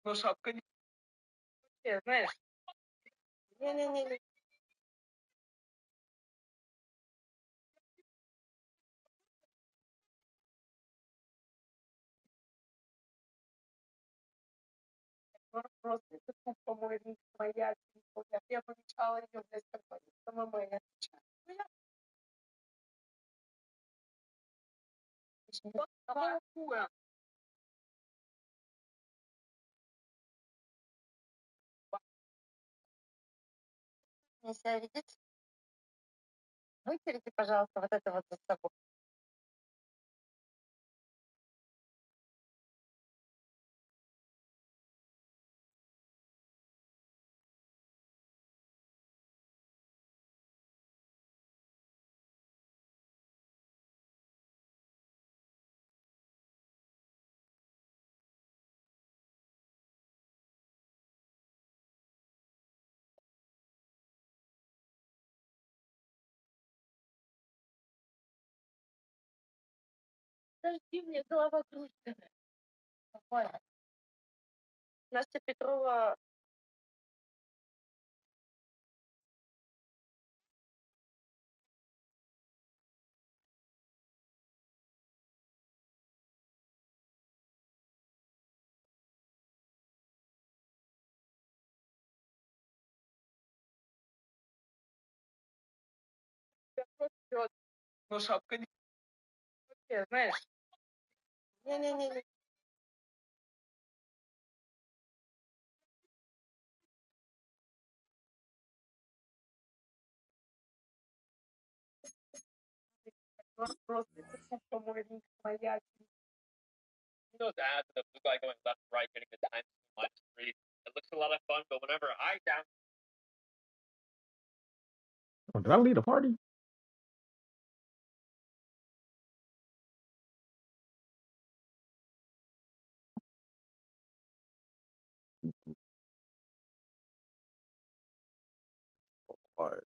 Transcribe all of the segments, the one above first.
Ну, шапка не, знаешь. Не-не-не. Просто это тупо моя телефон. Я помечала ее, блядь, какой сама моя. Ну, я какого хуя? Мне себя видеть? Вытерите, пожалуйста, вот это вот за собой. Подожди, мне голова кружится. Нормально. Настя Петрова. Ну, шапка не, знаешь. Не-не-не. Просто это тупо моя. You know, the ads of the blue guy going left and right, getting the time on the street. It looks a lot of fun, but whenever I down. Oh, did I lead a party? All right.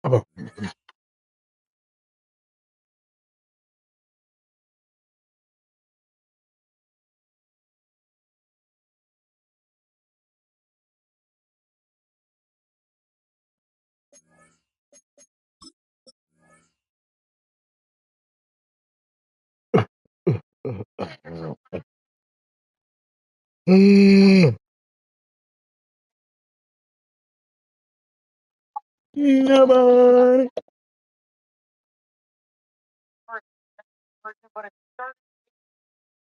Oh. Nobody. But it's third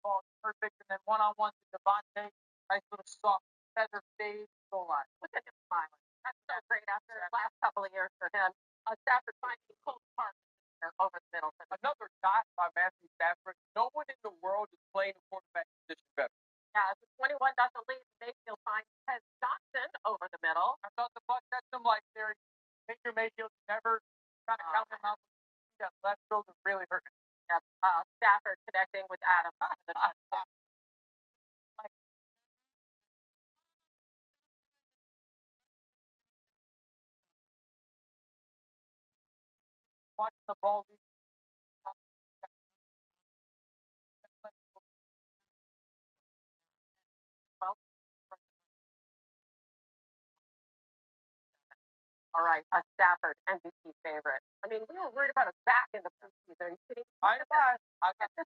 ball perfect, and then one-on-one to Devontae. Nice little soft feather fade goal line. Look at him smiling. That's so great after the last couple of years for him. Stafford finding Cole Park over the middle. Another dot by Matthew Stafford. No one in the world is playing the quarterback position better. Yeah, it's a 21 doesn't lead. Mayfield finds Ted Johnson over the middle. I thought the Bucs had some like theory. Baker Mayfield never kind of count him out. That left shoulder really hurting. Yep. Stafford connecting with Adam. Watch the ball. All right, a Stafford MVP favorite. I mean, we were worried about a back in the preseason. Are you kidding? I got this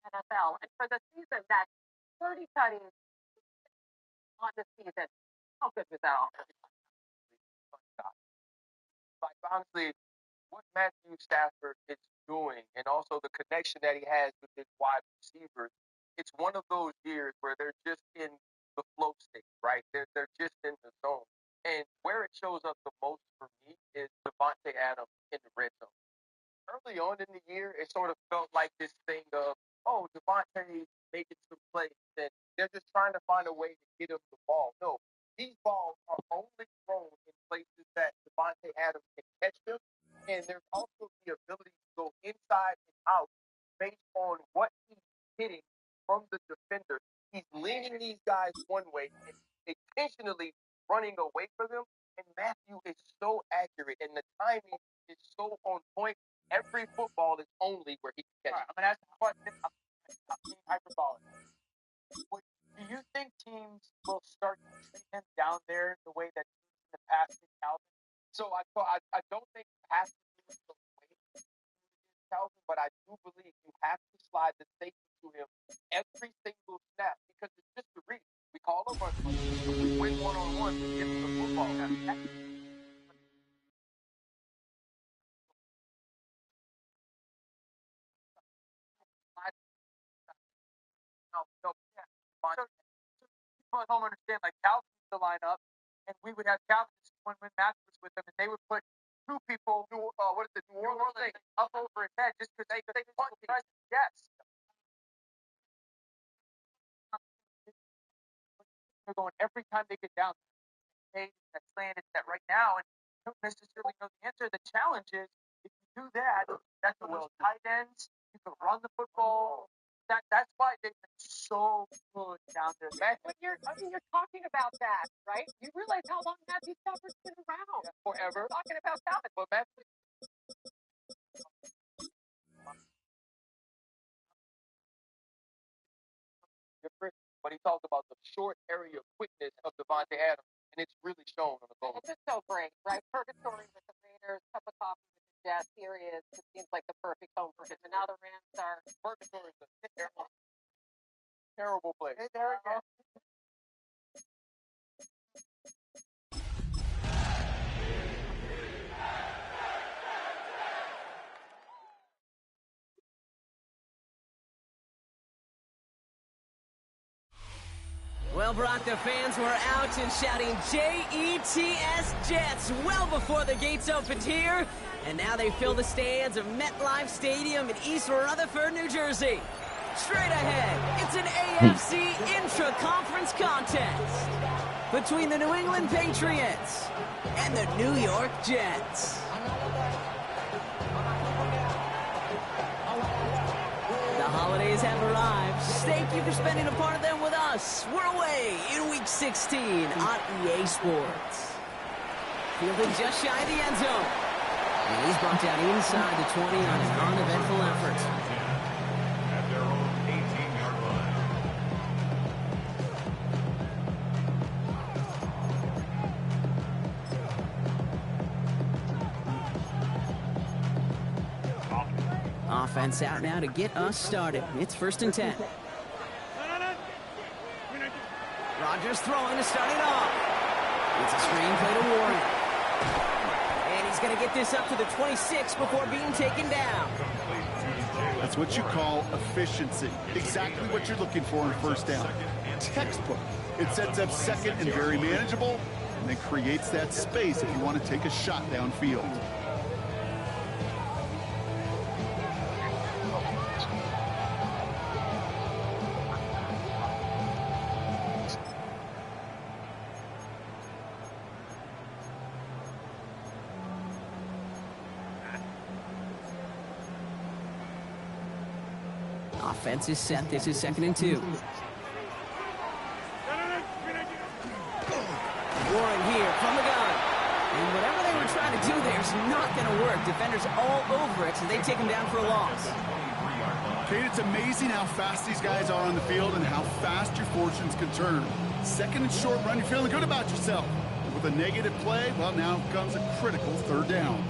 NFL, and for the season, that's 30 tutties on the season. How good was that? Like honestly, what Matthew Stafford is doing, and also the connection that he has with his wide receivers, it's one of those years where they're just in the flow state, right? They're just in the zone. And where it shows up the most for me is Devontae Adams in the red zone. Early on in the year, it sort of felt like this thing of, oh, Devontae making some plays, and they're just trying to find a way to get him the ball. No, these balls are only thrown in places that Devontae Adams can catch them, and there's also the ability to go inside and out based on what he's hitting from the defender. He's leaning these guys one way and intentionally running away from them, and Matthew is so accurate, and the timing is so on point. Every football is only where he can catch it. I'm going to ask a question. I'm being hyperbolic. Do you think teams will start to treat him down there the way that teams in the past did Calvin? So I don't think it has to be the way Calvin, but I do believe you have to slide the safety to him every single snap because it's just a read. We call him run. We win one-on-one to get the football. No, yeah. So people at home understand, like Calvin used to line up, and we would have Calvin when Matthew was with them, and they would put two people, New Orleans thing, up over his head just because they want to. Yes. They're going every time they get down. Hey, that's slanted that right now, and you don't necessarily know the answer. The challenge is if you do that, that's the will tight ends. You can run the football. That's why they've been so good down there. But you're talking about that, right? You realize how long Matthew Stafford's been around? Yeah, forever. You're talking about Stafford. But Matthew. Different, but he talked about the short area quickness of Devontae Adams, and it's really shown on the goal. It's just so great, right? Purgatory with the Raiders, cup of coffee with the Jets. Here he is. It seems like the perfect home for him. And now the Rams are. Purgatory is a terrible place. Hey, there we go. Well, Brock, the fans were out and shouting J-E-T-S Jets well before the gates opened here. And now they fill the stands of MetLife Stadium in East Rutherford, New Jersey. Straight ahead, it's an AFC intra-conference contest between the New England Patriots and the New York Jets. The holidays have arrived. Thank you for spending a part of them with us. We're away in Week 16 on EA Sports. Fielded just shy of the end zone. And he's brought down inside the 20 on an uneventful effort. At their own 18-yard line. Offense out now to get us started. It's 1st and 10. Rodgers throwing to start it off. It's a screenplay to Warren. And he's going to get this up to the 26 before being taken down. That's what you call efficiency. Exactly what you're looking for in 1st down. Textbook. It sets up 2nd and very manageable, and then creates that space if you want to take a shot downfield. Offense is set. This is 2nd and 2. Warren here from the gun. And whatever they were trying to do there is not going to work. Defenders all over it, so they take him down for a loss. Kate, it's amazing how fast these guys are on the field and how fast your fortunes can turn. 2nd and short run, you're feeling good about yourself. With a negative play, well, now comes a critical 3rd down.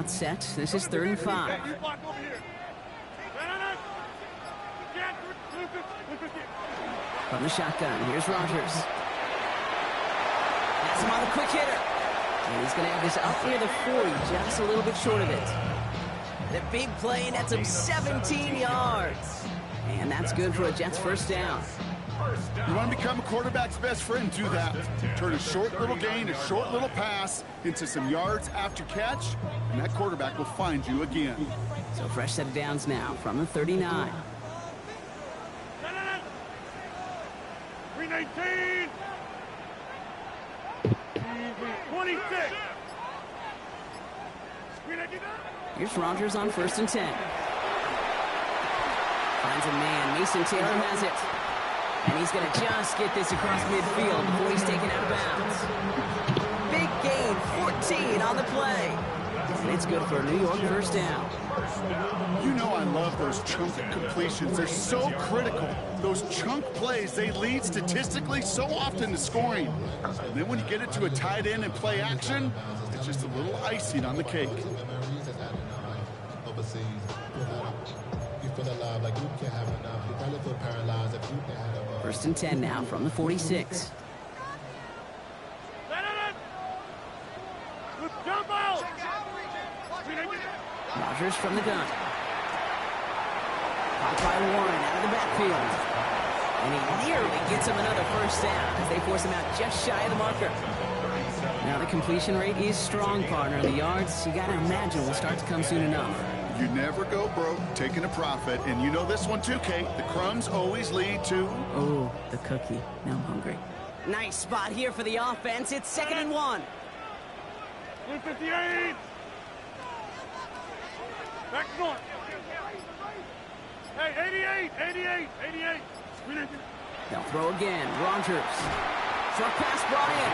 timeout set. This is 3rd and 5. From the shotgun, here's Rodgers. That's him on the quick hitter. And he's going to have this up near the 40, just a little bit short of it. The big play nets him 17 yards. And that's good for a Jets first down. You want to become a quarterback's best friend, do that. Turn a short little gain, a short little pass into some yards after catch, and that quarterback will find you again. So fresh set of downs now from the 39. 319. 26. Here's Rodgers on 1st and 10. Finds a man. Mason Taylor has it. And he's going to just get this across midfield before he's taken out of bounds. Big gain, 14 on the play. And it's good for a New York first down. You know I love those chunk completions. They're so critical. Those chunk plays, they lead statistically so often to scoring. And then when you get it to a tight end and play action, it's just a little icing on the cake. First and 10 now from the 46. Rodgers from the gun. Caught by Warren out of the backfield. And he nearly gets him another first down as they force him out just shy of the marker. Now the completion rate is strong, partner. The yards, you got to imagine, will start to come soon enough. You never go broke taking a profit, and you know this one too, Kate. The crumbs always lead to... Oh, the cookie. Now I'm hungry. Nice spot here for the offense. It's 2nd and 1. 158. Back going. Hey, 88. They'll throw again. Rodgers. Short pass brought in.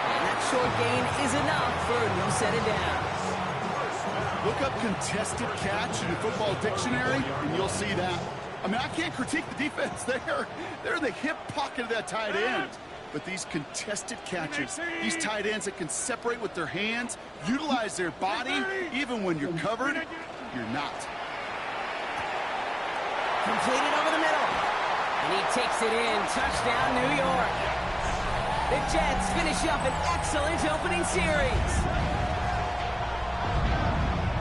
And that short gain is enough for a new set of downs. Look up contested catch in the football dictionary, and you'll see that. I mean, I can't critique the defense there. They're in the hip pocket of that tight end. But these contested catches, these tight ends that can separate with their hands, utilize their body, even when you're covered, you're not. Completed over the middle. And he takes it in. Touchdown, New York. The Jets finish up an excellent opening series.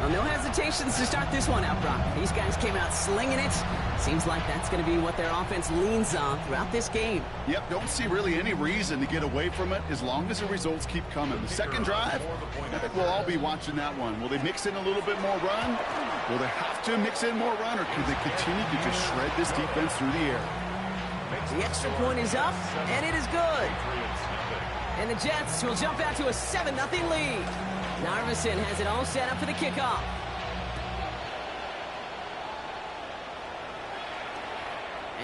Well, no hesitations to start this one out, Brock. These guys came out slinging it. Seems like that's going to be what their offense leans on throughout this game. Yep, don't see really any reason to get away from it as long as the results keep coming. The second drive, I think we'll all be watching that one. Will they mix in a little bit more run? Will they have to mix in more run, or can they continue to just shred this defense through the air? The extra point is up, and it is good. And the Jets will jump out to a 7-0 lead. Narveson has it all set up for the kickoff.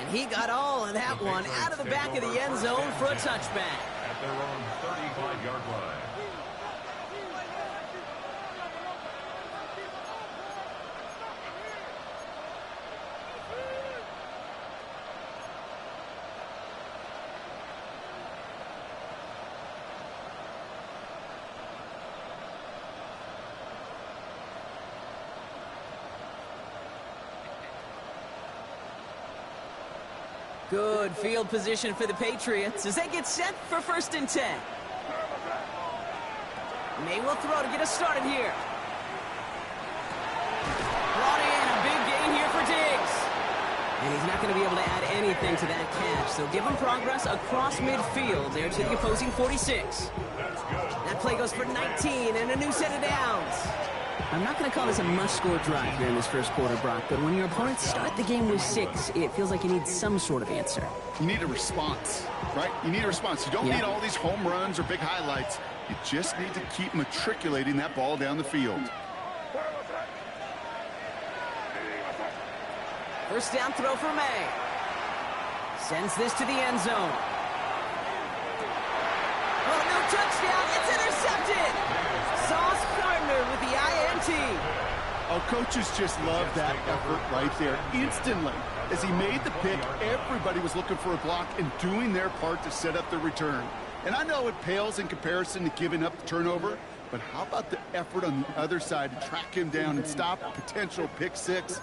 And he got all of that one out of the back of the end zone for a touchback. At their own 35-yard line. Good field position for the Patriots as they get set for 1st and 10. May will throw to get us started here. Brought in a big gain here for Diggs. And he's not going to be able to add anything to that catch, so give him progress across midfield there to the opposing 46. That play goes for 19 and a new set of downs. I'm not going to call this a must-score drive here in this first quarter, Brock, but when your opponents start the game with 6, it feels like you need some sort of answer. You need a response, right? You need a response. You don't need all these home runs or big highlights. You just need to keep matriculating that ball down the field. First down throw for May. Sends this to the end zone. Oh, no touchdown. It's intercepted. Sauce Gardner with the INT. Our coaches just love that effort right there. Instantly, as he made the pick, everybody was looking for a block and doing their part to set up the return. And I know it pales in comparison to giving up the turnover, but how about the effort on the other side to track him down and stop a potential pick six?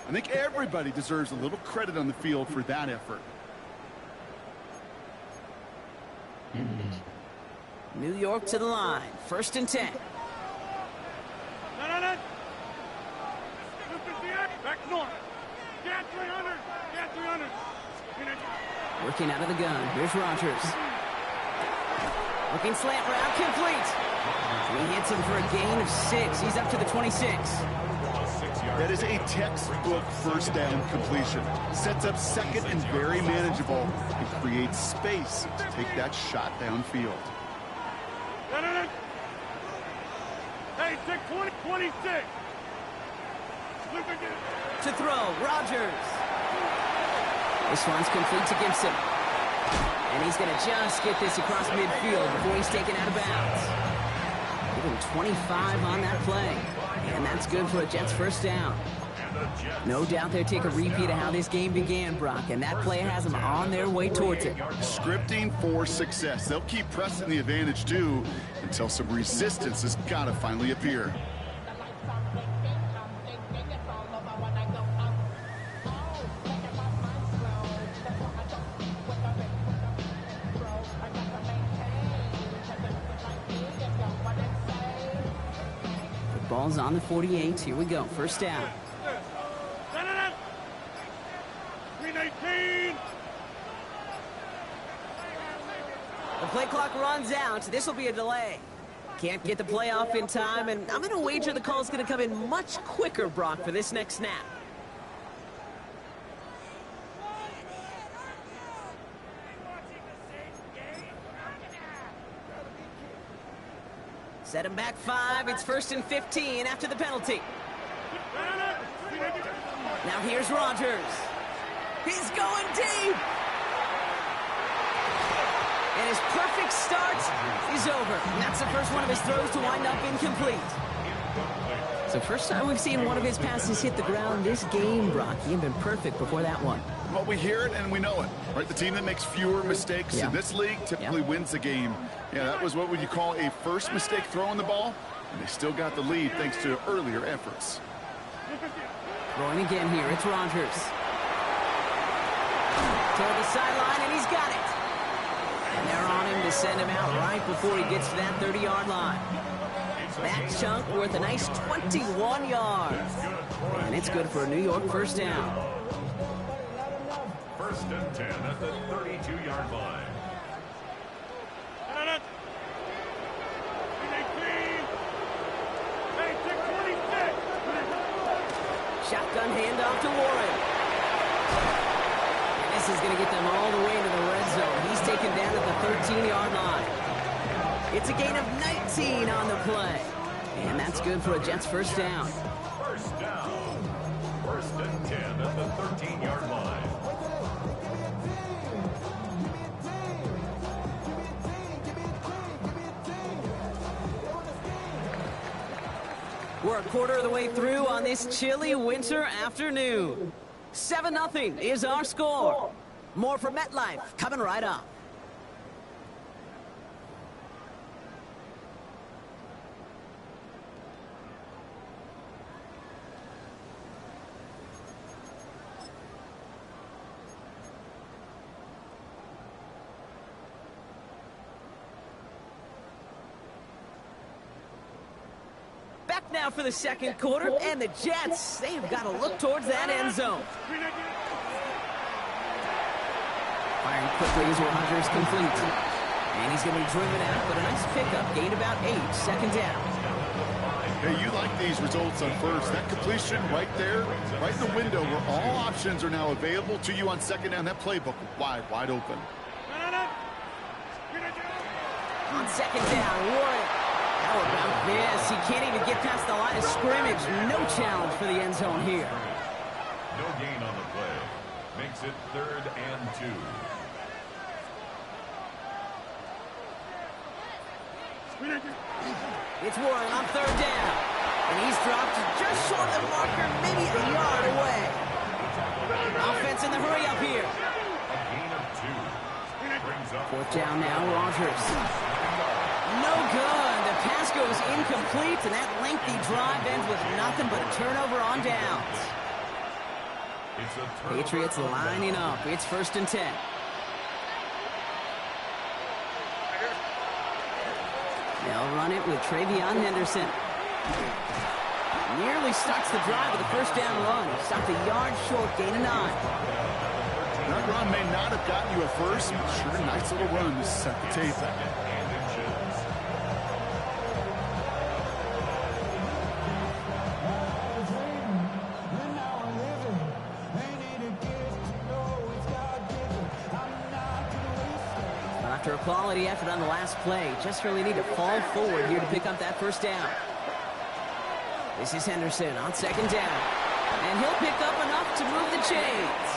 I think everybody deserves a little credit on the field for that effort. New York to the line. 1st and 10. Back north. Get 300. Get 300. Working out of the gun. Here's Rodgers. Looking slant route, complete. He hits him for a gain of 6. He's up to the 26. That is a textbook first down completion. Sets up second and very manageable and creates space to take that shot downfield. Hey, 620, 26. To throw, Rodgers. This one's complete to Gibson. And he's going to just get this across midfield before he's taken out of bounds. Give him 25 on that play. And that's good for a Jets first down. No doubt they'll take a repeat of how this game began, Brock, and that play has them on their way towards it. Scripting for success. They'll keep pressing the advantage, too, until some resistance has got to finally appear. Ball's on the 48. Here we go. First down. 319. The play clock runs out. This will be a delay. Can't get the play off in time, and I'm going to wager the call is going to come in much quicker, Brock, for this next snap. Set him back 5. It's 1st and 15 after the penalty. Now here's Rodgers. He's going deep. And his perfect start is over. And that's the first one of his throws to wind up incomplete. So first time we've seen one of his passes hit the ground this game, Brock. He had been perfect before that one. Well, we hear it and we know it, right? The team that makes fewer mistakes in this league typically wins the game. Yeah, that was what would you call a first mistake throwing the ball, and they still got the lead thanks to earlier efforts. Throwing again here, it's Rodgers. Toward the sideline, and he's got it. And they're on him to send him out right before he gets to that 30-yard line. That chunk worth a nice 21 yards. And it's good for a New York first down. 1st and 10 at the 32-yard line. Shotgun handoff to Warren. And this is going to get them all the way into the red zone. He's taken down at the 13-yard line. It's a gain of 19 on the play. And that's good for a Jets first down. First down. 1st and 10 at the 13-yard line. We're a quarter of the way through on this chilly winter afternoon. 7-0 is our score. More from MetLife coming right up. Back now for the second quarter, and the Jets, they've got to look towards that end zone. Firing quickly as Rodgers complete. And he's going to be driven out, but a nice pickup. Gained about 8, 2nd down. Hey, you like these results on first. That completion right there, right in the window where all options are now available to you on 2nd down. That playbook wide open. On 2nd down, Warren. How about this? He can't even get past the line of scrimmage. No challenge for the end zone here. No gain on the play. Makes it 3rd and 2. It's Warren on 3rd down. And he's dropped just short of the marker, maybe a yard away. Offense in the hurry up here. A gain of 2. Brings up 4th down now, Rodgers. No good. The pass goes incomplete, and that lengthy drive ends with nothing but a turnover on downs. Patriots lining up. It's 1st and 10. They'll run it with Travion Henderson. Nearly starts the drive with a 1st down run. Stopped a yard short, gain of 9. That run may not have gotten you a first, but sure, a nice little run to set the table. After a quality effort on the last play, just really need to fall forward here to pick up that 1st down. This is Henderson on 2nd down. And he'll pick up enough to move the chains.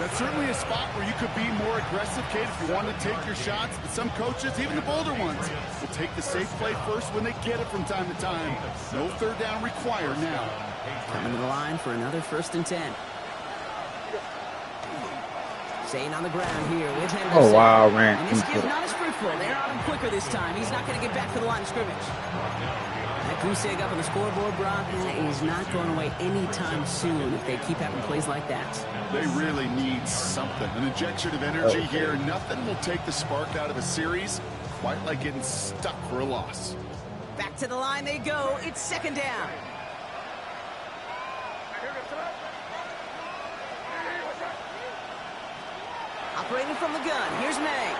That's certainly a spot where you could be more aggressive, Kate, if you want to take your shots. But some coaches, even the bolder ones, will take the safe play first when they get it from time to time. No 3rd down required now. Coming to the line for another 1st and 10. Staying on the ground here with Henderson. Oh, wow, ran. And this is not as fruitful. They're on him quicker this time. He's not going to get back to the line of scrimmage. That goose egg up on the scoreboard, Brock, is not going away anytime soon if they keep having plays like that. They really need something. An injection of energy here. Nothing will take the spark out of a series quite like getting stuck for a loss. Back to the line they go. It's 2nd down. Operating from the gun, here's May.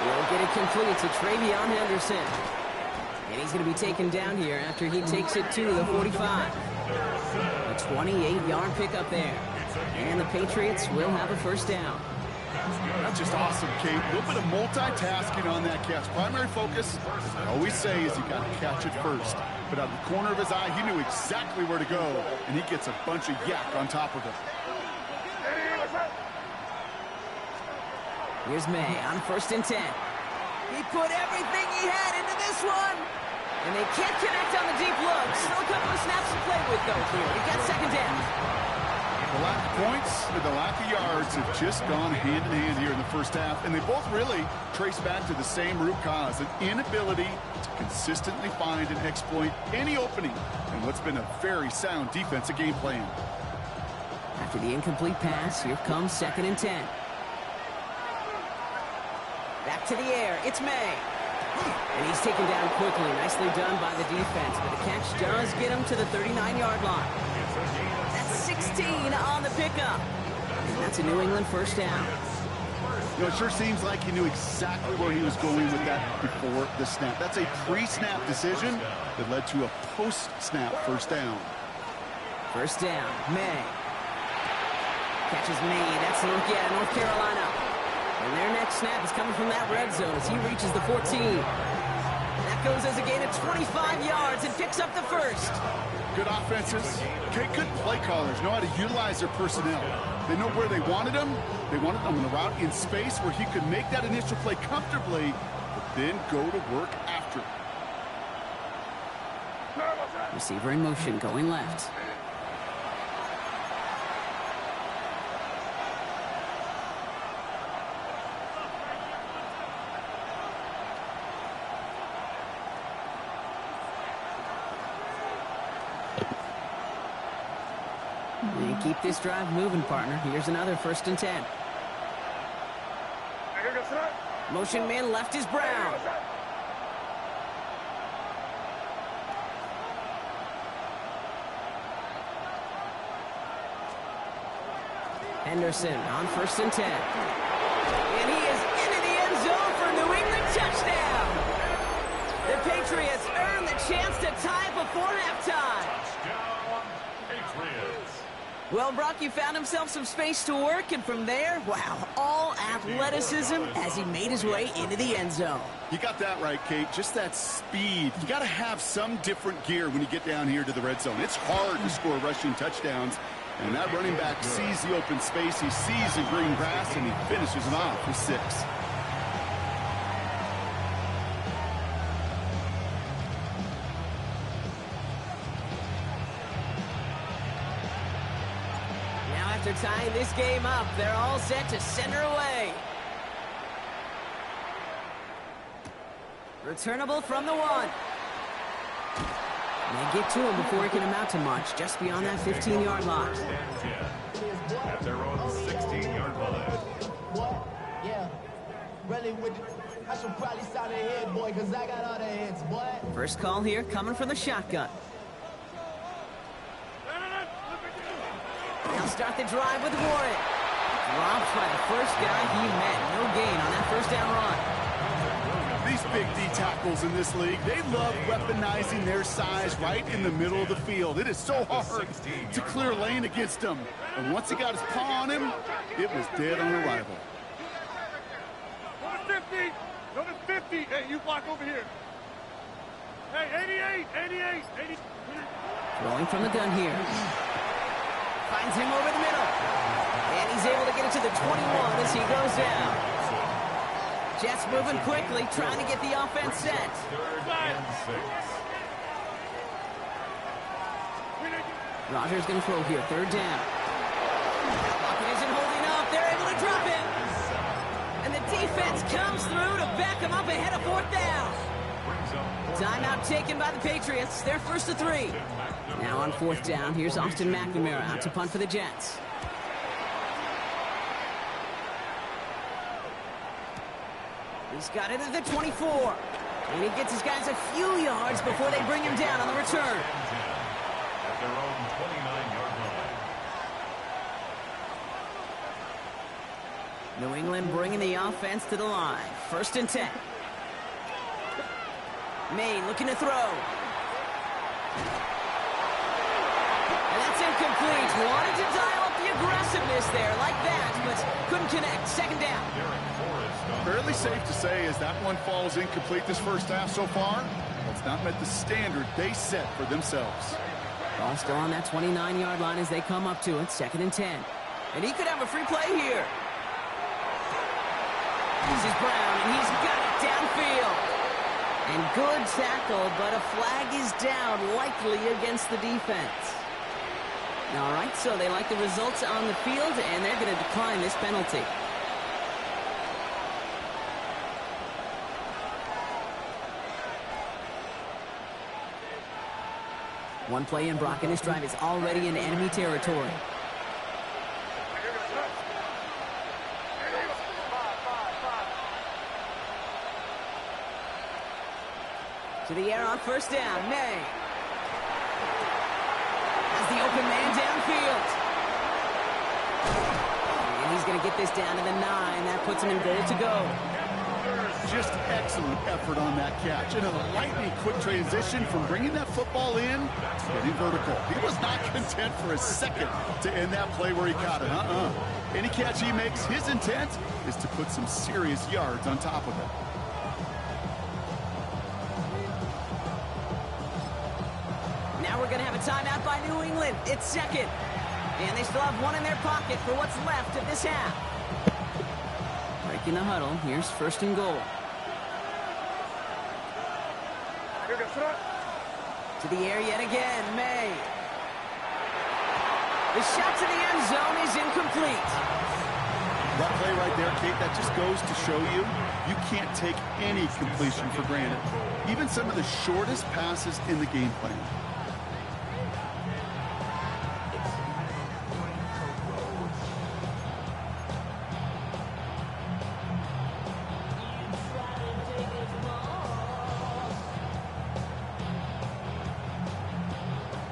He'll get it complete to Travion Henderson. And he's going to be taken down here after he takes it to the 45. A 28-yard pickup there. And the Patriots will have a 1st down. That's just awesome, Kate. A little bit of multitasking on that catch. Primary focus, as I always say, is you got to catch it first. But out of the corner of his eye, he knew exactly where to go, and he gets a bunch of yak on top of it. Here's May on 1st and 10. He put everything he had into this one. And they can't connect on the deep look. Still a couple of snaps to play with, though, here. We got 2nd down. The lack of points and the lack of yards have just gone hand in hand here in the 1st half. And they both really trace back to the same root cause, an inability to consistently find and exploit any opening in what's been a very sound defensive game plan. After the incomplete pass, here comes 2nd and 10. Back to the air. It's May. And he's taken down quickly. Nicely done by the defense. But the catch does get him to the 39-yard line. That's 16 on the pickup. And that's a New England 1st down. You know, it sure seems like he knew exactly where he was going with that before the snap. That's a pre-snap decision that led to a post-snap 1st down. 1st down. May. Catches me. That's the rookie out of North Carolina. And their next snap is coming from that red zone as he reaches the 14. That goes as a gain of 25 yards and picks up the 1st. Good offenses. Good play callers know how to utilize their personnel. They know where they wanted him. They wanted him on the route in space where he could make that initial play comfortably, but then go to work after. Receiver in motion, going left. And keep this drive moving, partner. Here's another 1st and 10. Motion man left is Brown. Henderson on 1st and 10. And he is into the end zone for a New England touchdown. The Patriots earn the chance to tie before halftime. Well, Brock, you found himself some space to work, and from there, wow, all athleticism as he made his way into the end zone. You got that right, Kate. Just that speed. You got to have some different gear when you get down here to the red zone. It's hard to score rushing touchdowns, and that running back sees the open space, he sees the green grass, and he finishes it off for 6. After tying this game up, they're all set to send her away. Returnable from the 1. They get to him before he can amount to much, just beyond that 15-yard line. First and 10 at their own 16-yard line. What? Yeah. Really, I should probably sign a head, boy, because I got all the heads, boy. First call here coming from the shotgun. They'll start the drive with Warren. Dropped by the first guy he met. No gain on that first down run. These big D tackles in this league, they love weaponizing their size right in the middle of the field. It is so hard to clear lane against them. And once he got his paw on him, it was dead on arrival. Go to 50. Go to 50. Hey, you block over here. Hey, 88. Rolling from the gun here. Finds him over the middle. And he's able to get it to the 21 as he goes down. Jets moving quickly, trying to get the offense set. Third and 6. Rodgers going to throw here, third down. Pocket isn't holding up. They're able to drop it. And the defense comes through to back him up ahead of fourth down. Timeout taken by the Patriots. They're first to 3. Now on fourth down, here's Austin McNamara out to punt for the Jets. He's got it at the 24. And he gets his guys a few yards before they bring him down on the return. At their own 29-yard line. New England bringing the offense to the line. First and 10. May looking to throw. And that's incomplete. Wanted to dial up the aggressiveness there like that, but couldn't connect. Second down. Fairly safe to say as that one falls incomplete this first half so far, it's not met the standard they set for themselves. Ball still on that 29-yard line as they come up to it. Second and 10. And he could have a free play here. This is Brown, and he's got it downfield. And good tackle, but a flag is down, likely against the defense. All right, so they like the results on the field, and they're going to decline this penalty. One play in Brock, and his drive is already in enemy territory. To the air on first down, May. Has the open man downfield. And he's going to get this down to the 9. That puts him in goal to go. Just excellent effort on that catch. And a lightning quick transition from bringing that football in to getting vertical. He was not content for a second to end that play where he caught it. Any catch he makes, his intent is to put some serious yards on top of it. Now we're going to have a timeout by New England. It's second. And they still have one in their pocket for what's left of this half. Breaking the huddle. Here's first and goal. To the air yet again, May. The shot to the end zone is incomplete. That play right there, Kate, that just goes to show you, you can't take any completion for granted. Even some of the shortest passes in the game plan.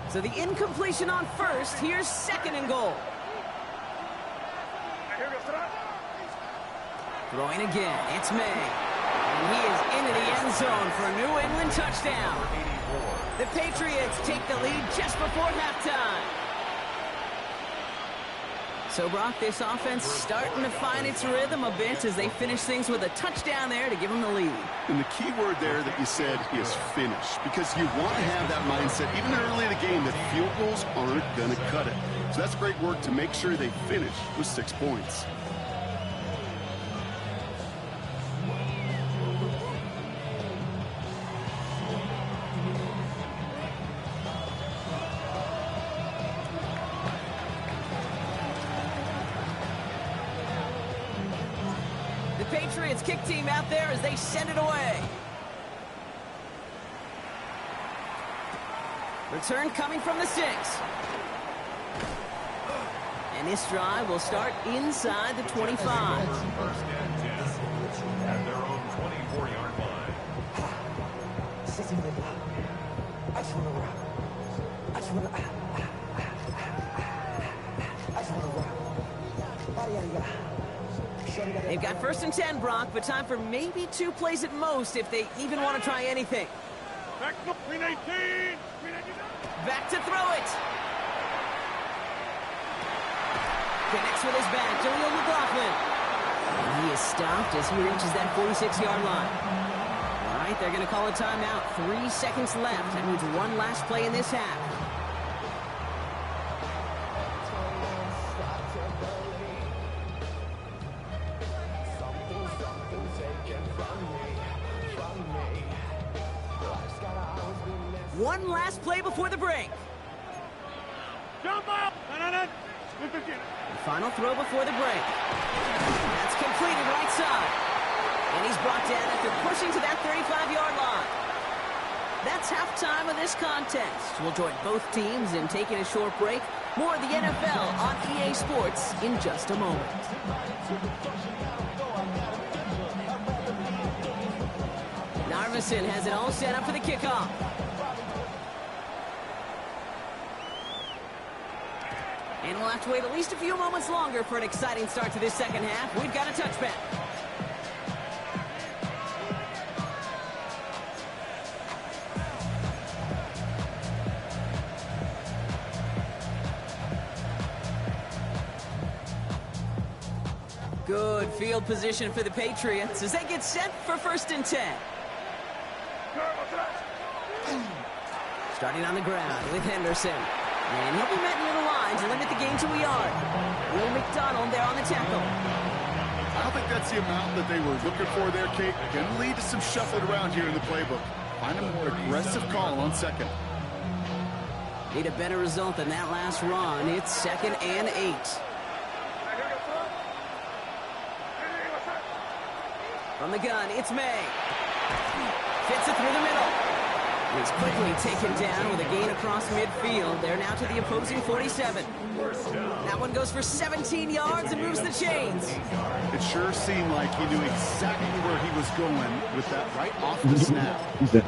So the incompletion on first. Here's second and goal. Throwing again. It's May. And he is into the end zone for a New England touchdown. The Patriots take the lead just before halftime. So, Brock, this offense starting to find its rhythm a bit as they finish things with a touchdown there to give them the lead. And the key word there that you said is finish, because you want to have that mindset, even early in the game, that field goals aren't going to cut it. So that's great work to make sure they finish with 6 points. Patriots kick team out there as they send it away. Return coming from the 6. And this drive will start inside the 25. First and 10 at their own 24-yard line. They've got first and 10, Brock, but time for maybe 2 plays at most if they even want to try anything. Back to 319. Back to throw it. Connects with his back, Jaleel McLaughlin. And he is stopped as he reaches that 46-yard line. All right, they're going to call a timeout. 3 seconds left. That means one last play in this half. One last play before the break. Jump out. The final throw before the break. That's completed right side. And he's brought down after pushing to that 35-yard line. That's halftime of this contest. We'll join both teams in taking a short break. More of the NFL on EA Sports in just a moment. Narveson has it all set up for the kickoff. And we'll have to wait at least a few moments longer for an exciting start to this second half. We've got a touchback. Good field position for the Patriots as they get set for first and 10. Starting on the ground with Henderson. And he'll be met near the line to limit the gain to a yard. Will McDonald there on the tackle. I don't think that's the amount that they were looking for there, Kate. Can lead to some shuffling around here in the playbook. Find a more aggressive call on second. Need a better result than that last run. It's 2nd and 8. From the gun, it's May. Fits it through the middle. He's quickly taken down with a gain across midfield. They're now to the opposing 47. That one goes for 17 yards and moves the chains. It sure seemed like he knew exactly where he was going with that right off the snap. He said,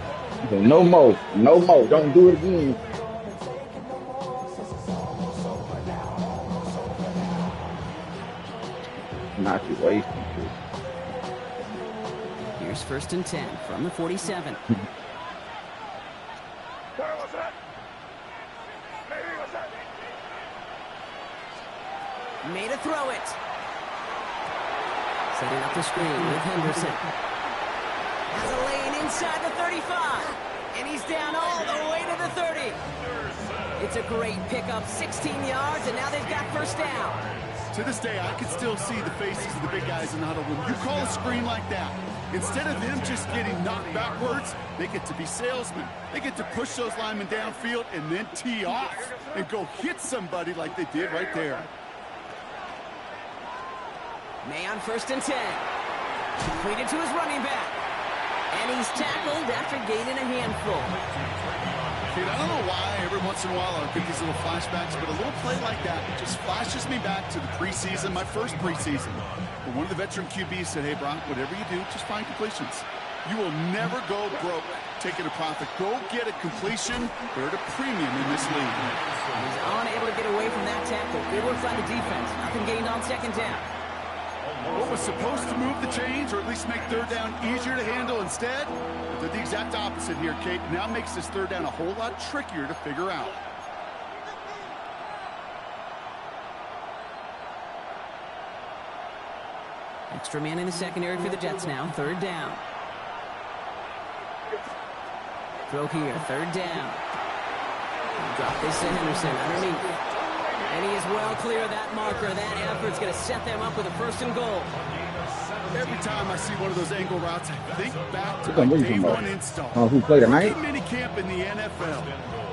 no more, no more, don't do it again. Not you wasting. Here's first and 10 from the 47. Made a throw it. Setting up the screen with Henderson. Has a lane inside the 35. And he's down all the way to the 30. It's a great pickup, 16 yards, and now they've got first down. To this day, I can still see the faces of the big guys in the huddle. When you call a screen like that, instead of them just getting knocked backwards, they get to be salesmen. They get to push those linemen downfield and then tee off and go hit somebody like they did right there. May on first and 10. Completed to his running back. And he's tackled after gaining a handful. Kid, I don't know why every once in a while I'll get these little flashbacks, but a little play like that just flashes me back to the preseason, my first preseason. But one of the veteran QBs said, hey, Brock, whatever you do, just find completions. You will never go broke taking a profit. Go get a completion. They're at a premium in this league. He's unable to get away from that tackle. Good work by the defense. Nothing gained on second down. What was supposed to move the chains or at least make third down easier to handle instead? Did the exact opposite here, Kate. Now makes this third down a whole lot trickier to figure out. Extra man in the secondary for the Jets now. Third down. Throw here. Third down. Drop this to Henderson underneath. And he is well clear of that marker. That effort's going to set them up with a first and goal. Every time I see one of those angle routes, I think back to my day one install. Who played tonight? Mini camp in the NFL.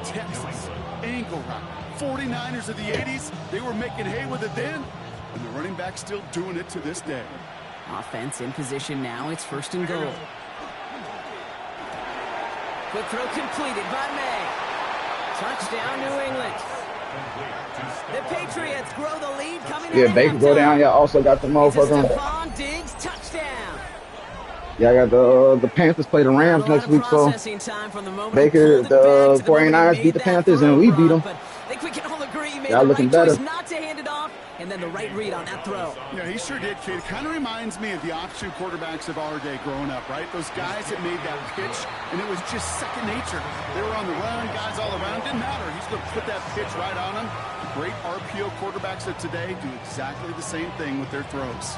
Texas, angle route. 49ers of the 80s, they were making hay with it then. And the running back's still doing it to this day. Offense in position now. It's first and goal. Quick throw completed by May. Touchdown, New England. The Patriots grow the lead coming Yeah, out of Baker go down. halftime. Y'all also got the It's a motherfucker. Stephon Diggs touchdown. Y'all got the Panthers play the Not Rams a lot next of week, so processing time from the moment he Baker, pulled it back the to the moment he 49ers made beat the that Panthers, throw, and we beat Ron. them. But I think we can all agree he made Y'all the looking right better. choice not to hand it off, and then the right read on that throw. Yeah, he sure did, kid. Kind of reminds me of the option quarterbacks of our day growing up, right? Those guys that made that pitch, and it was just second nature. They were on the run, guys all around. Didn't matter. He's going to put that pitch right on them. Great RPO quarterbacks of today do exactly the same thing with their throws.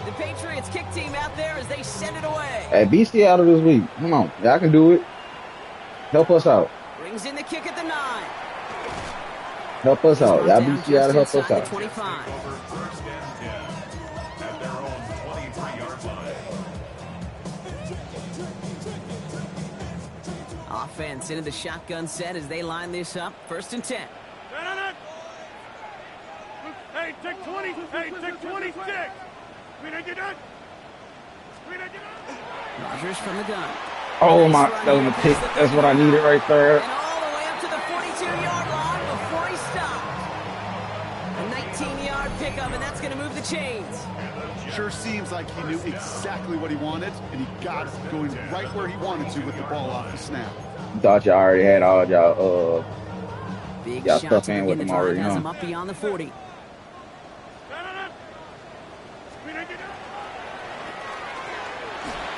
The Patriots kick team out there as they send it away. Hey, beat Seattle this week. Come on, y'all can do it. Help us out. Brings in the kick at the 9. Help us out. Y'all beat Seattle. Help us Inside the out. 25. Over first and 10 at their own 23-yard line. Offense into the shotgun set as they line this up. First and 10. Hey, take 20. Hey, take 26. Rodgers from the gun. Oh my, that was a pick. That's what I needed right there. And all the way up to the 42-yard line before he stopped. A 19-yard pickup, and that's going to move the chains. Sure seems like he knew exactly what he wanted, and he got it going right where he wanted to with the ball off the snap. Thought y'all already had all y'all Big y'all shot stuff to in begin with the them already, drive has huh? him up beyond the 40.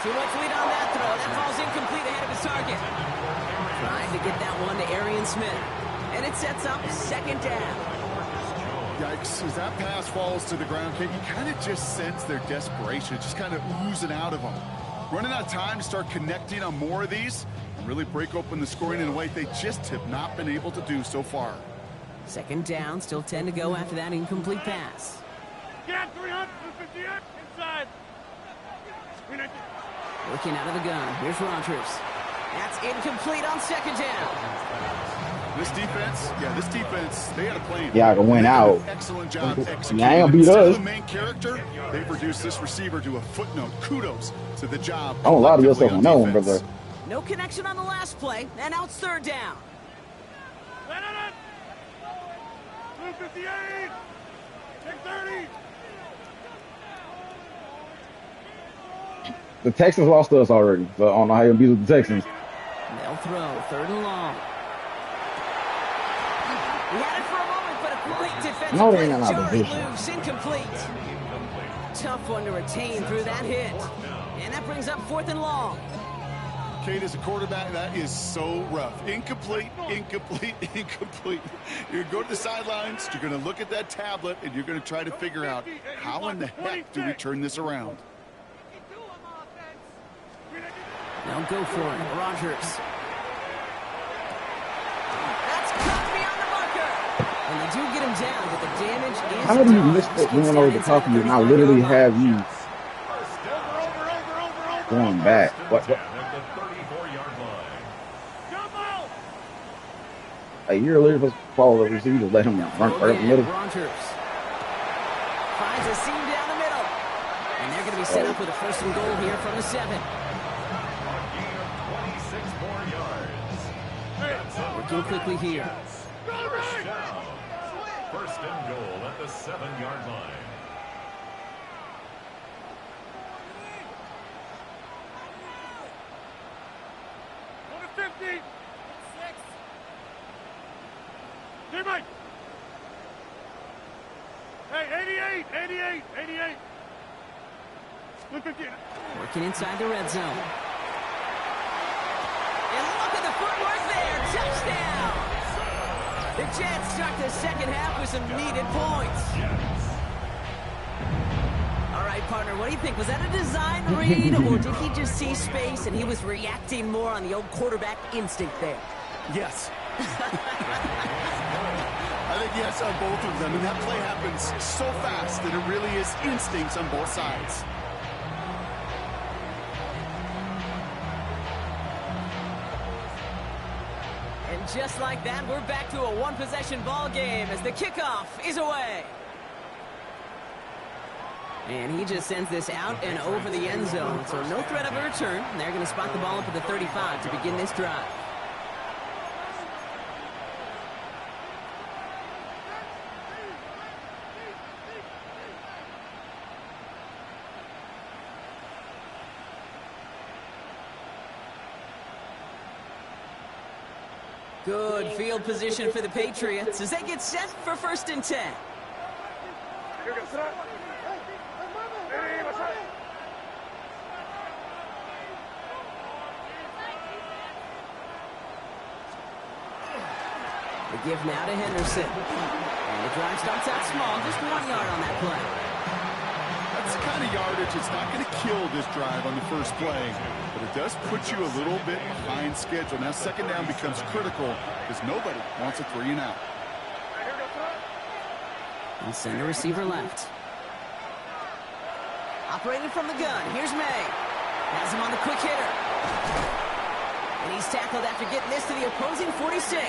Too much lead on that throw. That ball's incomplete ahead of his target. Trying to get that one to Arian Smith. And it sets up second down. Yikes, as that pass falls to the ground, Kate, you kind of just sense their desperation, just kind of oozing out of them. Running out of time to start connecting on more of these and really break open the scoring in a way they just have not been able to do so far. Second down, still 10 to go after that incomplete pass. Get 358 inside. Looking out of the gun. Here's Rodgers. That's incomplete on second down. This defense, they had a plan. Y'all can win out. Excellent job executing. Y'all ain't gonna beat Instead of us. the main character, they've reduced this receiver to a footnote. Kudos to the job. I don't lie to collectively yourself on that one, defense. brother. No connection on the last play, and now it's third down. 258. Take 30. The Texans lost to us already, so I don't know how you'll beat the Texans. They'll throw, third and long. He had it for a moment, but a great defensive No, they play. ain't in our Jarring position. loose, incomplete. Tough one to retain through that hit. And that brings up fourth and long. Kate, as a quarterback, that is so rough. Incomplete, incomplete, incomplete. You're going to go to the sidelines, you're going to look at that tablet, and you're going to try to figure out how in the heck do we turn this around. Now go for it, Rodgers. That's caught beyond the marker. And they do get him down, but the damage is How do you done. miss that Gets going down over the inside top of you and I 35-yard literally line. have you going back? What? At the 34-yard line. A year later, supposed to follow the receiver, let him run right up the middle. Rodgers finds a seam down the middle. And they're going to be set up with a first and goal here from the 7. Working quickly here. First down. First and goal at the 7-yard line. Teammate. Hey, 88. Working inside the red zone. And look at the footwork there. Touchdown. The Jets start the second half with some needed points. All right, partner, what do you think? Was that a design read, or did he just see space and he was reacting more on the old quarterback instinct there? Yes. I think yes on both of them. And that play happens so fast that it really is instincts on both sides. And just like that, we're back to a one-possession ball game as the kickoff is away. And he just sends this out and over the end zone, so no threat of a return. They're going to spot the ball up at the 35 to begin this drive. Good field position for the Patriots as they get set for 1st and 10. The give now to Henderson. And the drive starts out small, just 1 yard on that play. That's the kind of yardage it's not going to kill this drive on the first play, but it does put you a little bit behind schedule. Now 2nd down becomes critical because nobody wants a 3 and out. And send a receiver left. Operating from the gun, here's May. Has him on the quick hitter. And he's tackled after getting this to the opposing 46.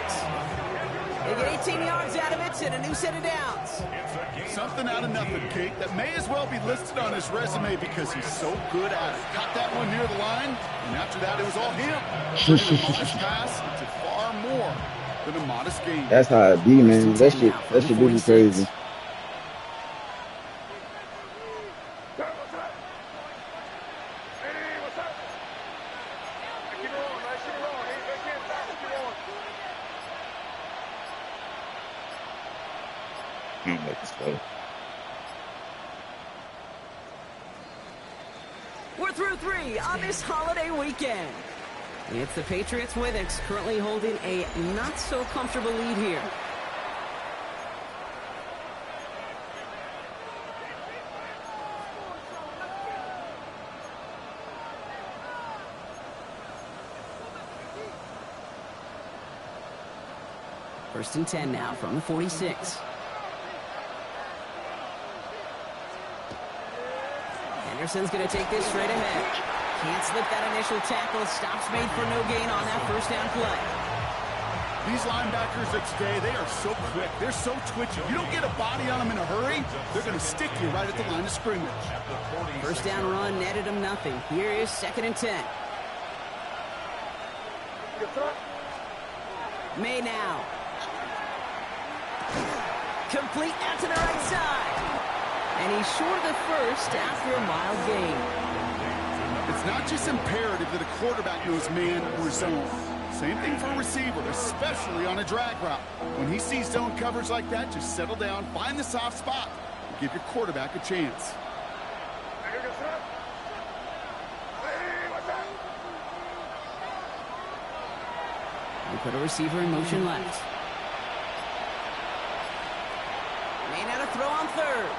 They get 18 yards out of it and a new set of downs. Something out of nothing, Kate. That may as well be listed on his resume because he's so good at it. Caught that one near the line, and after that, it was all him. A modest pass to far more than a modest gain. That's how it be, man. That shit do me crazy. We're through 3 on this holiday weekend. It's the Patriots with it, currently holding a not-so-comfortable lead here. First and 10 now from the 46. Henderson's going to take this straight ahead. Can't slip that initial tackle. Stops made for no gain on that 1st down play. These linebackers of today, they are so quick. They're so twitchy. You don't get a body on them in a hurry, they're going to stick you right at the line of scrimmage. 1st down run netted him nothing. Here is 2nd and 10. May now. Complete out to the right side. And he's short of the 1st after a mild gain. It's not just imperative that a quarterback knows man or zone. Same thing for a receiver, especially on a drag route. When he sees zone coverage like that, just settle down, find the soft spot, and give your quarterback a chance. We put a receiver in motion left. May now to throw on 3rd.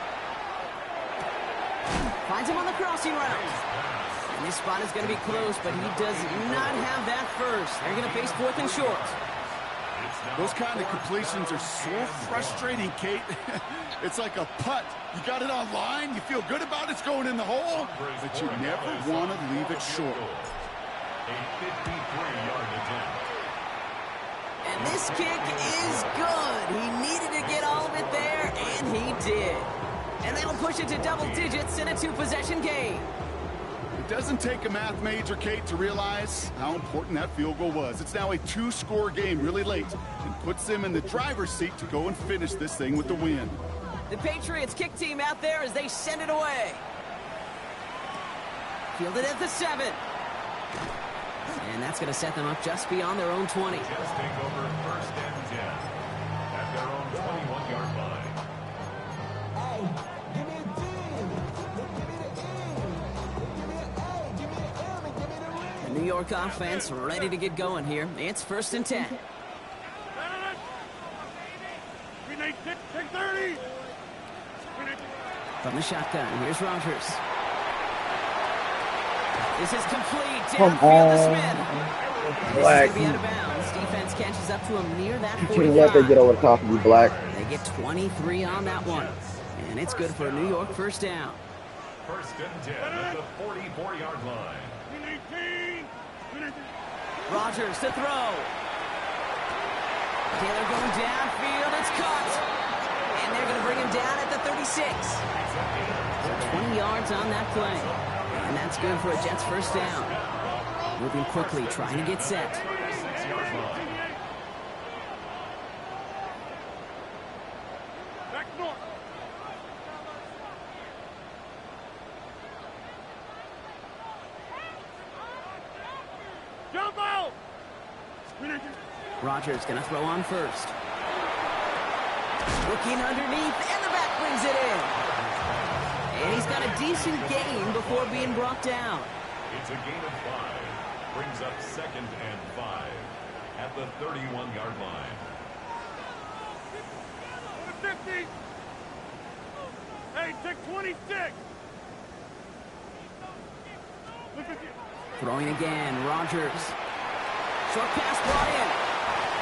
Finds him on the crossing route. And this spot is going to be close, but he does not have that 1st. They're going to face 4th and short. Those kind of completions are so frustrating, Kate. It's like a putt. You got it on line, you feel good about it's going in the hole, but you never want to leave it short. A 53-yard attempt. And this kick is good. He needed to get all of it there, and he did. And that'll push it to double digits in a 2-possession game. It doesn't take a math major, Kate, to realize how important that field goal was. It's now a 2-score game really late and puts them in the driver's seat to go and finish this thing with the win. The Patriots kick team out there as they send it away. Fielded at the 7. And that's going to set them up just beyond their own 20. Just take over 1st and 10 at their own 21-yard line. The New York offense ready to get going here. It's 1st and 10. From the shotgun, here's Rogers. This is complete. Downfield to Smith. Black. This is out of bounds. Defense catches up to him near that 45. You can't let that get over the top of you, Black. They get 23 on that one. And it's good for a New York 1st down. 1st and 10 at the 44-yard line. Rogers to throw. Taylor going downfield. It's caught. And they're going to bring him down at the 36. So 20 yards on that play. And that's good for a Jets first down. Moving quickly, trying to get set. Back north. Jump out! Rodgers going to throw on first. Looking underneath, and the back brings it in. And he's got a decent gain before being brought down. It's a gain of 5. Brings up 2nd and 5 at the 31-yard line. 50. Hey, take 26. Throwing again, Rodgers. Short pass brought in.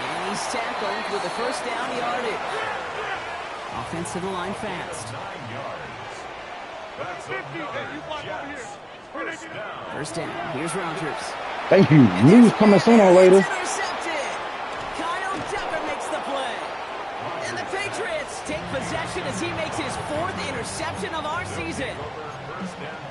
And he's tackled with a first down yardage. Offense to the line fast. 9 yards. That's 50. Hey, you block over here. First down. First down. Here's Rodgers. Thank you. News coming sooner or later. It's intercepted. Kyle Decker makes the play. And the Patriots take possession as he makes his 4th interception of our season.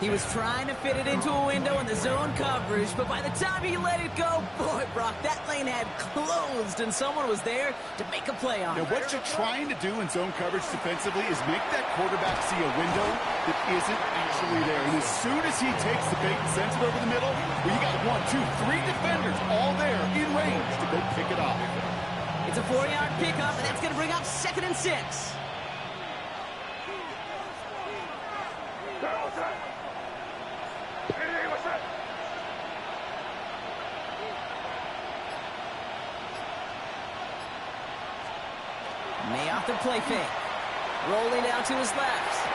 He was trying to fit it into a window in the zone coverage, but by the time he let it go, boy, Brock, that lane had closed, and someone was there to make a play on it. Now, what you're trying to do in zone coverage defensively is make that quarterback see a window that isn't actually there. And as soon as he takes the bait and sends it over the middle, well, you got 1, 2, 3 defenders all there in range to go pick it off. It's a 4-yard pickup, and that's going to bring up 2nd and 6. May off the play fake. Rolling out to his left.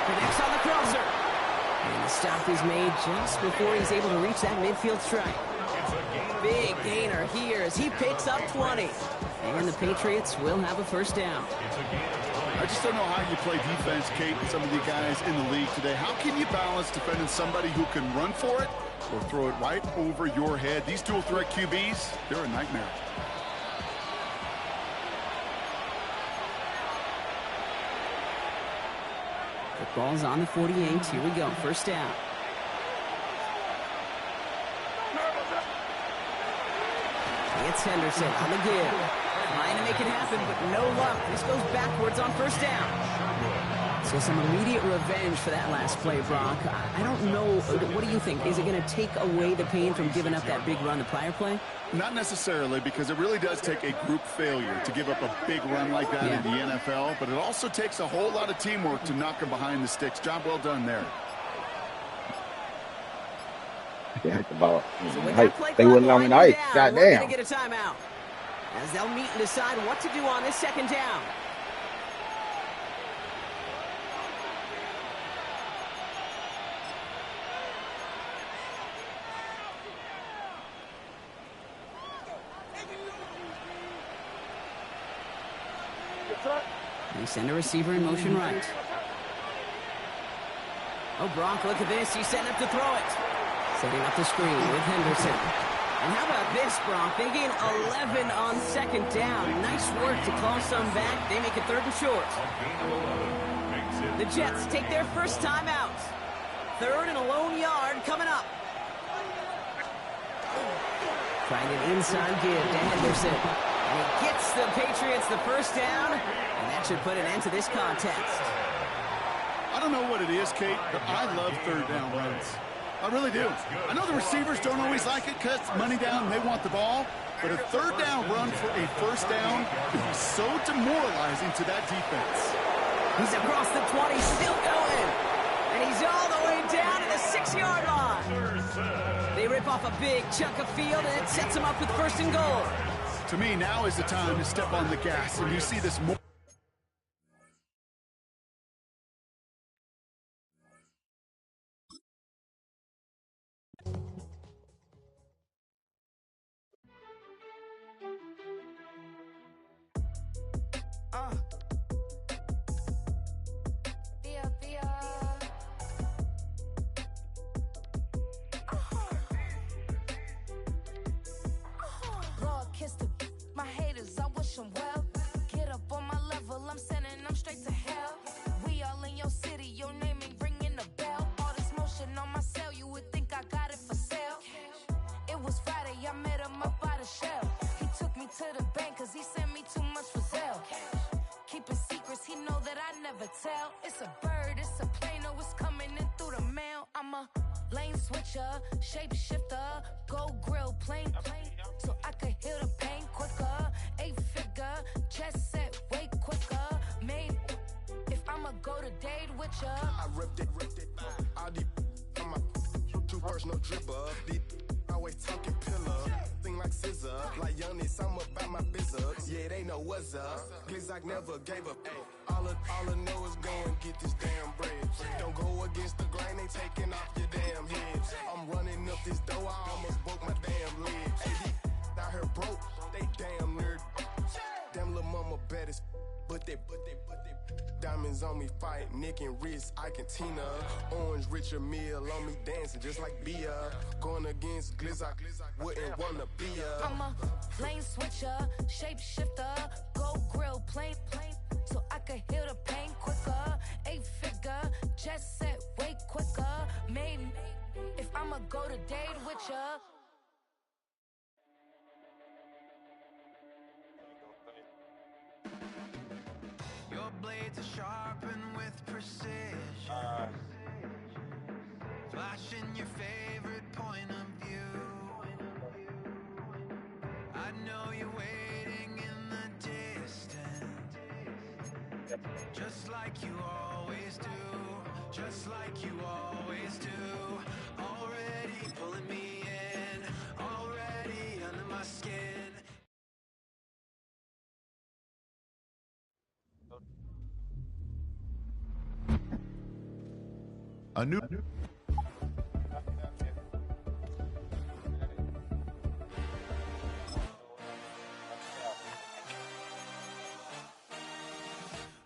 Connects on the crosser. And the stop is made just before he's able to reach that midfield strike. Big gainer here as he picks up 20. And the Patriots will have a first down. I just don't know how you play defense, Kate, and some of the guys in the league today. How can you balance defending somebody who can run for it or throw it right over your head? These dual threat QBs, they're a nightmare. The ball's on the 48. Here we go. First down. It's Henderson on the give. Trying to make it happen, but no luck. This goes backwards on first down. So some immediate revenge for that last play, Brock. I don't know. What do you think? Is it going to take away the pain from giving up that big run the prior play? Not necessarily, because it really does take a group failure to give up a big run like that in the NFL, but it also takes a whole lot of teamwork to knock them behind the sticks. Job well done there. Yeah, the ball. So with Hey, that play they clock wouldn't let me winding know. down, we're going Goddamn. to get a timeout as they'll meet and decide what to do on this second down. They send a receiver in motion right. Oh, Brock, look at this. He's setting up to throw it. Setting up the screen with Henderson. And how about this, Brock? They gain 11 on second down. Nice work to claw some back. They make it 3rd and short. The Jets take their first time out. 3rd and a lone yard coming up. Trying an inside give to Henderson. And he gets the Patriots the first down. And that should put an end to this contest. I don't know what it is, Kate, but I love 3rd down runs. I really do. I know the receivers don't always like it because money down and they want the ball, but a 3rd down run for a first down can be so demoralizing to that defense. He's across the 20, still going. And he's all the way down to the 6-yard line. They rip off a big chunk of field, and it sets them up with 1st and goal. To me, now is the time to step on the gas, and you see this more. My haters, I the bank, cause he sent me too much for sale. Keeping secrets, he know that I never tell. It's a bird, it's a plane, oh, it's coming in through the mail. I'm a lane switcher, shapeshifter, go grill, plane, so I could heal the pain quicker. 8-figure, chest set way quicker. Made if I'ma go to date with ya. I ripped it. All these on my too personal dripper. These always talking pillar. Thing like scissor. Like youngest, I'm about my business. Yeah, they know what's up. Glizak never gave up. All I know is go and get this damn bread. Don't go against the grain, they taking off your damn head. I'm running up this door, I almost broke my damn leg. Hey, out here broke, they damn nerd. Damn little mama bad as but they diamonds on me fight, neck and wrist, I can Tina. Orange Richard Mill on me dancing just like Bia. Going against Glizak, wouldn't wanna be a. I'm a lane switcher, shapeshifter, go grill, plane, so I could heal the pain quicker. 8-figure, chest set way quicker. Made if I'ma go to date with ya. Your blades are sharpened with precision. Flashing your favorite point of view. I know you're waiting in the distance, just like you always do, just like you always do. Already pulling me in, already under my skin. A new.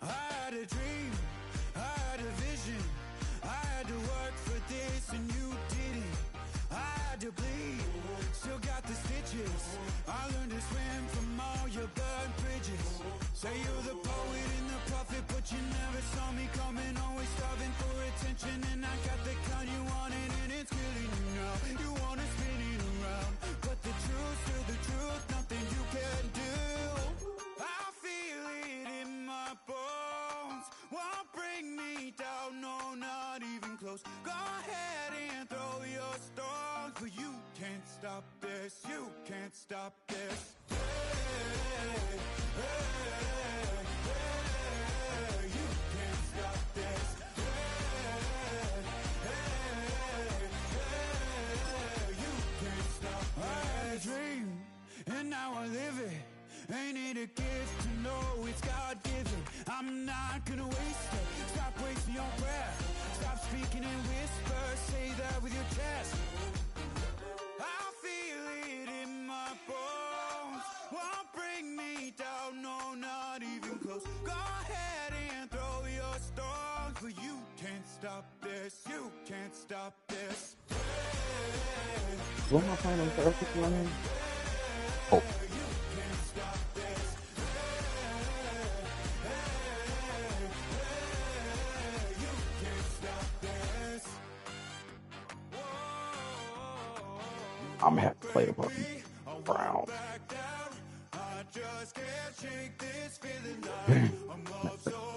I had a dream, I had a vision. I had to work for this and you didn't. I had to bleed, still got the stitches. I learned to swim from all your burned bridges. Say you're the poet and the prophet, but you never saw me coming. Always starving for attention, and I got the kind you wanted, and it's killing you now. You wanna spin it around, but the truth's still the truth. Nothing you can do. I feel it in my bones. Won't bring me down, no, not even close. Go ahead and throw your stones, but you can't stop this. You can't stop this. Hey, hey, hey, you can't stop this. Hey, hey, hey, you can't stop this. I had a dream, and now I live it. Ain't it a gift to know it's God-given? I'm not gonna waste it. Stop wasting your breath. Stop speaking in whispers. Say that with your chest. I feel it in my bones. Won't bring me down, no, not even close. Go ahead and throw your stones, but you can't stop this. You can't stop this. Hey, What am I playing on Thursday morning? Oh. you can't stop this. You can't stop this. I'm gonna have to play a Browns. I just can't shake this feeling like I'm up so